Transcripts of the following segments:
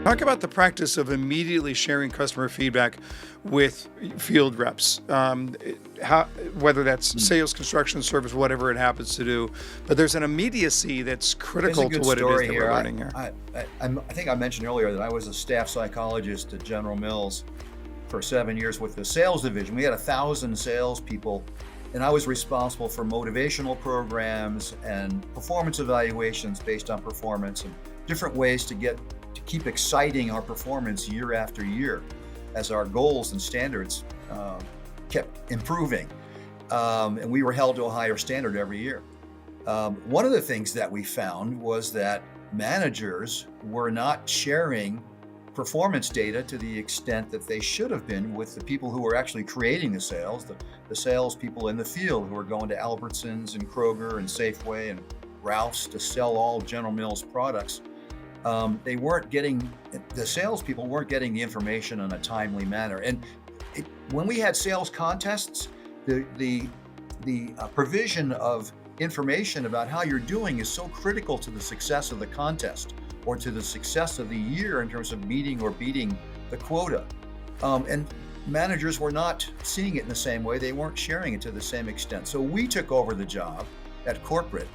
Talk about the practice of immediately sharing customer feedback with field reps, whether that's sales, construction, service, whatever it happens to do. But there's an immediacy that's critical to what it is that we're learning here. I think I mentioned earlier that I was a staff psychologist at General Mills for 7 years with the sales division. We had 1,000 salespeople, and I was responsible for motivational programs and performance evaluations based on performance and different ways to keep exciting our performance year after year as our goals and standards kept improving. And we were held to a higher standard every year. One of the things that we found was that managers were not sharing performance data to the extent that they should have been with the people who were actually creating the sales, the sales people in the field who were going to Albertsons and Kroger and Safeway and Ralph's to sell all General Mills products. The salespeople weren't getting the information in a timely manner. And when we had sales contests, the provision of information about how you're doing is so critical to the success of the contest or to the success of the year in terms of meeting or beating the quota. And managers were not seeing it in the same way. They weren't sharing it to the same extent. So we took over the job at corporate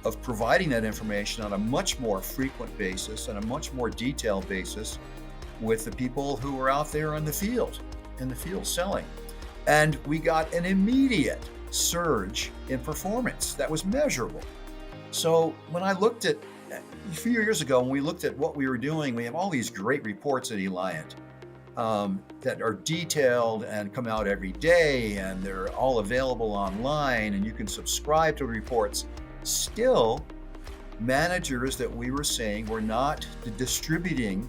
of providing that information on a much more frequent basis and a much more detailed basis with the people who were out there in the field selling. And we got an immediate surge in performance that was measurable. So when I looked at, a few years ago, when we looked at what we were doing, we have all these great reports at Eliant that are detailed and come out every day, and they're all available online, and you can subscribe to reports. Still, managers that we were seeing were not distributing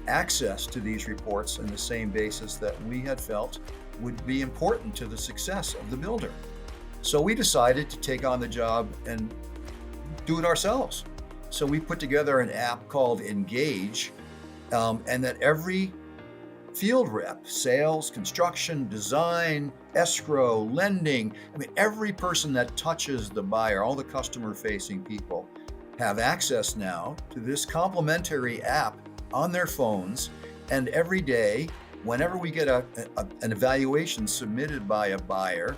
access to these reports on the same basis that we had felt would be important to the success of the builder. So we decided to take on the job and do it ourselves. So we put together an app called Engage, and that every field rep, sales, construction, design, escrow, lending, every person that touches the buyer, all the customer-facing people, have access now to this complimentary app on their phones. And every day, whenever we get an evaluation submitted by a buyer,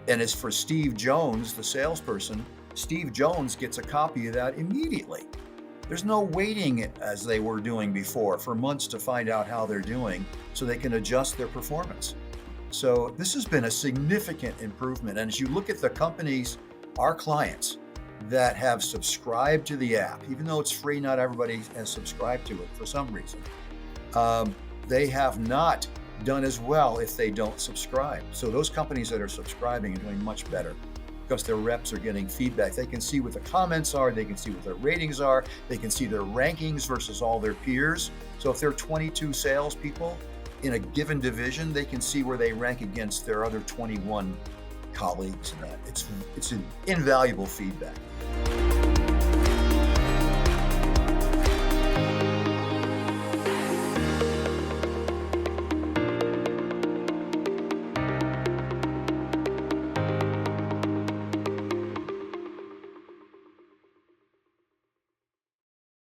and it's for Steve Jones, the salesperson, Steve Jones gets a copy of that immediately. There's no waiting as they were doing before for months to find out how they're doing so they can adjust their performance. So this has been a significant improvement. And as you look at the companies, our clients that have subscribed to the app, even though it's free, not everybody has subscribed to it for some reason. They have not done as well if they don't subscribe. So those companies that are subscribing are doing much better, because their reps are getting feedback. They can see what the comments are, they can see what their ratings are, they can see their rankings versus all their peers. So if there are 22 salespeople in a given division, they can see where they rank against their other 21 colleagues, and that it's an invaluable feedback.